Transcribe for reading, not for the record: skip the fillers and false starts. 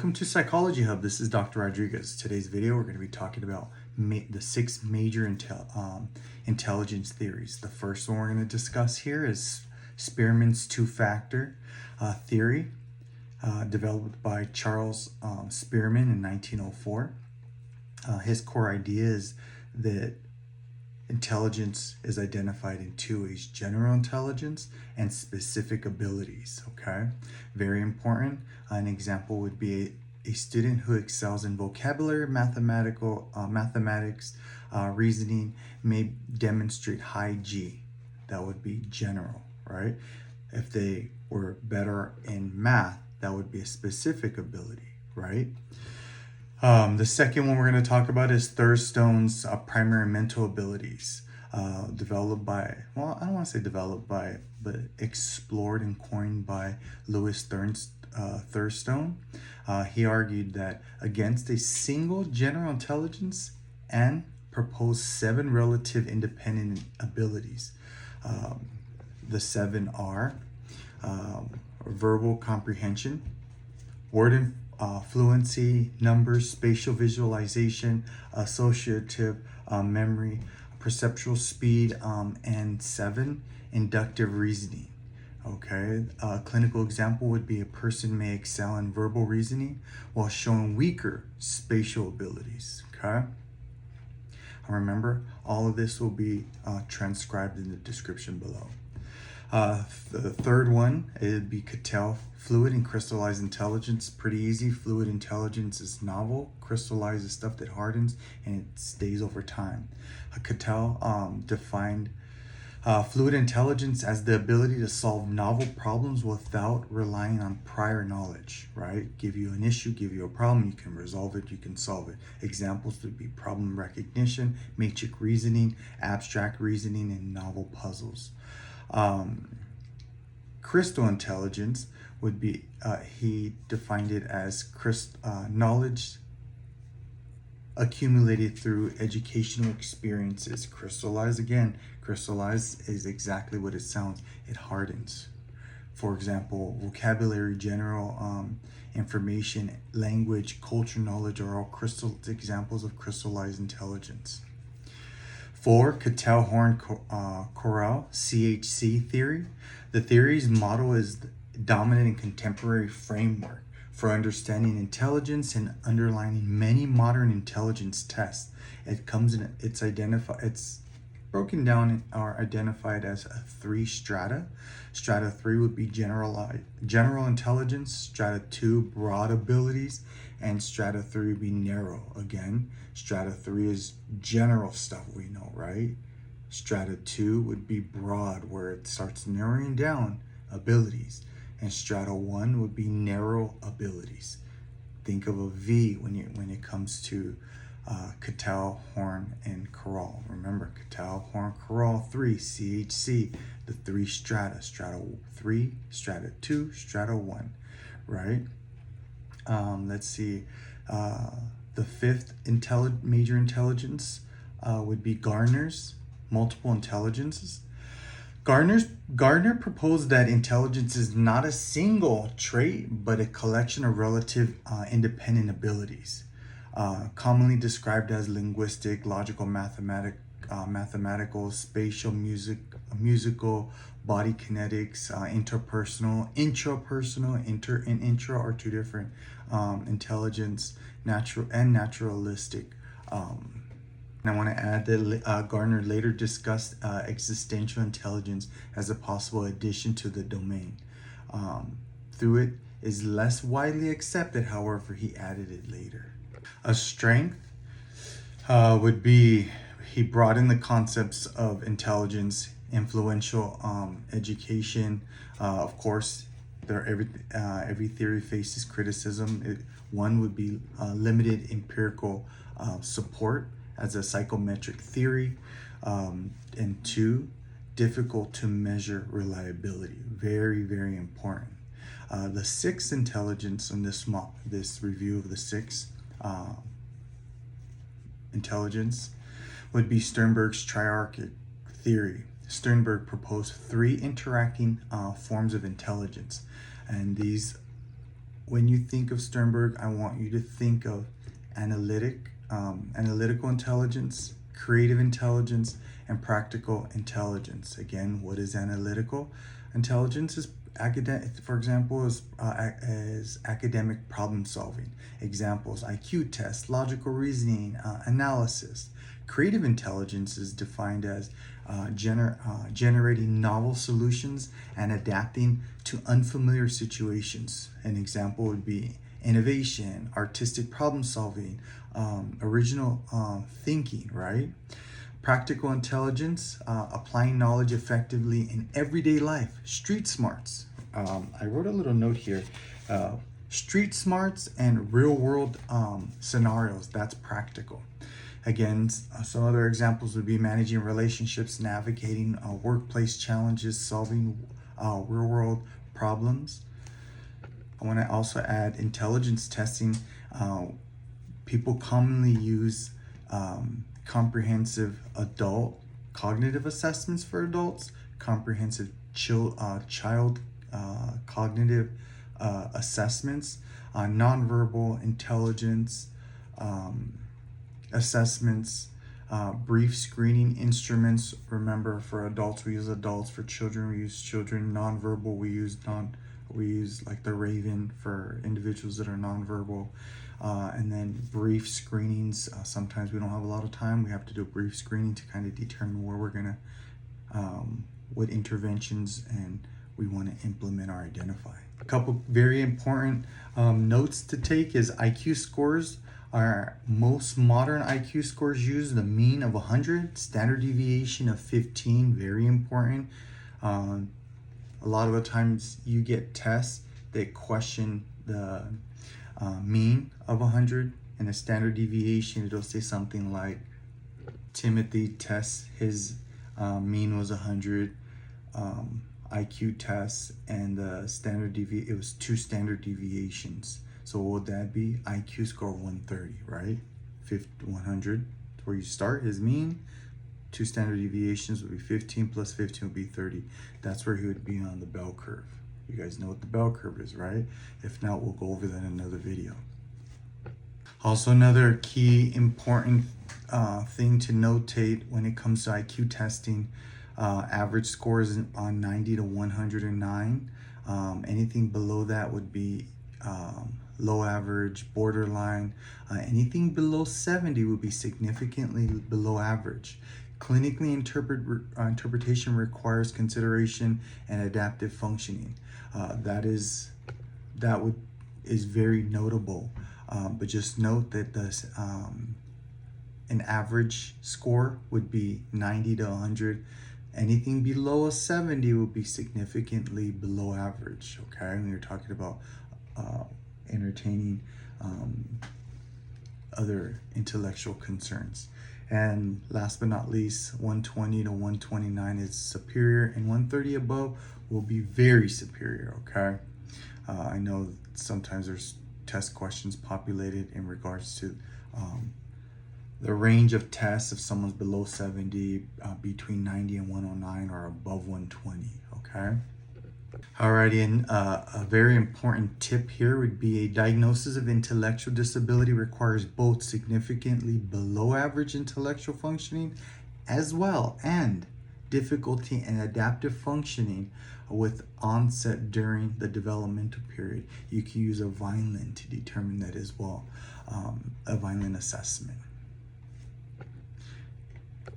Welcome to Psychology Hub. This is Dr. Rodriguez. Today's video, we're going to be talking about the 6 major intelligence theories. The first one we're going to discuss here is Spearman's two-factor theory, developed by Charles Spearman in 1904. His core idea is that intelligence is identified in two ways: general intelligence and specific abilities. Okay, very important. An example would be a student who excels in vocabulary, mathematics, reasoning may demonstrate high G. That would be general, right? If they were better in math, that would be a specific ability, right? The second one we're going to talk about is Thurstone's primary mental abilities, developed by, well, I don't want to say developed by, but explored and coined by Louis Thurstone. He argued that against a single general intelligence and proposed 7 relative independent abilities. The 7 are verbal comprehension, word fluency, numbers, spatial visualization, associative memory, perceptual speed, and 7, inductive reasoning. Okay, a clinical example would be a person may excel in verbal reasoning while showing weaker spatial abilities. Okay, remember, all of this will be transcribed in the description below. The third one, it would be Cattell, fluid and crystallized intelligence. Pretty easy. Fluid intelligence is novel. Crystallized is stuff that hardens and it stays over time. Cattell defined fluid intelligence as the ability to solve novel problems without relying on prior knowledge, right? Give you an issue, give you a problem, you can resolve it, you can solve it. Examples would be problem recognition, matrix reasoning, abstract reasoning, and novel puzzles. Crystal intelligence would be, he defined it as knowledge accumulated through educational experiences. Crystallize, again, crystallize is exactly what it sounds. It hardens. For example, vocabulary, general information, language, culture, knowledge are all examples of crystallized intelligence. 4, Cattell-Horn-Corral, CHC theory. The theory's model is the dominant and contemporary framework for understanding intelligence and underlining many modern intelligence tests. It's broken down or identified as 3 strata. Strata 3 would be general intelligence, strata 2 broad abilities, and strata 3 would be narrow. Again, strata 3 is general stuff we know, right? Strata 2 would be broad, where it starts narrowing down abilities. And strata 1 would be narrow abilities. Think of a V when it comes to Cattell, Horn, and Corral. Remember, Cattell, Horn, Corral 3, CHC, the 3 strata. Strata 3, strata 2, strata 1, right? Let's see. The 5th major intelligence would be Gardner's multiple intelligences. Gardner proposed that intelligence is not a single trait, but a collection of relative independent abilities, commonly described as linguistic, logical, mathematical, spatial, musical, body kinetics, interpersonal, intrapersonal. And intra are 2 different intelligence, natural and naturalistic. And I want to add that Gardner later discussed existential intelligence as a possible addition to the domain. Through it is less widely accepted, however, he added it later. A strength would be, he brought in the concepts of intelligence, influential education. Of course, every theory faces criticism. One would be limited empirical support as a psychometric theory, and 2, difficult to measure reliability. Very, very important. The 6th intelligence in this review of the 6 intelligence would be Sternberg's triarchic theory. Sternberg proposed 3 interacting forms of intelligence, and these when you think of Sternberg, I want you to think of analytical intelligence, creative intelligence, and practical intelligence. Again, what is analytical intelligence? Is academic, for example, is academic problem solving. Examples: IQ tests, logical reasoning, analysis. Creative intelligence is defined as generating novel solutions and adapting to unfamiliar situations. An example would be innovation, artistic problem solving, original thinking, right? Practical intelligence, applying knowledge effectively in everyday life. Street smarts. I wrote a little note here. Street smarts and real world scenarios, that's practical. Again, some other examples would be managing relationships, navigating workplace challenges, solving real world problems. I want to also add intelligence testing. People commonly use comprehensive adult cognitive assessments for adults, comprehensive child cognitive assessments, nonverbal intelligence assessments, brief screening instruments. Remember, for adults we use adults, for children we use children. Nonverbal we use like the Raven for individuals that are nonverbal. And then brief screenings. Sometimes we don't have a lot of time. We have to do a brief screening to kind of determine where we're gonna, what interventions and we want to implement or identify. A couple very important notes to take is IQ scores. Our most modern IQ scores use the mean of 100, standard deviation of 15, very important. A lot of the times you get tests that question the mean of 100, and the standard deviation, it'll say something like Timothy tests, his mean was 100 IQ tests, and the standard it was 2 standard deviations. So what would that be? IQ score 130, right? 100, where you start, his mean. 2 standard deviations would be 15 plus 15 would be 30. That's where he would be on the bell curve. You guys know what the bell curve is, right? If not, we'll go over that in another video. Also, another key important thing to notate when it comes to IQ testing, average scores on 90 to 109. Anything below that would be low average, borderline. Anything below 70 would be significantly below average. Clinically interpretation requires consideration and adaptive functioning. That is very notable. But just note that an average score would be 90 to 100. Anything below a 70 would be significantly below average. Okay, when you're talking about entertaining other intellectual concerns. And last but not least, 120 to 129 is superior, and 130 above will be very superior. Okay, I know sometimes there's test questions populated in regards to the range of tests if someone's below 70, between 90 and 109, or above 120. Okay. Alrighty, and a very important tip here would be a diagnosis of intellectual disability requires both significantly below average intellectual functioning as well and difficulty in adaptive functioning with onset during the developmental period. You can use a Vineland to determine that as well, a Vineland assessment.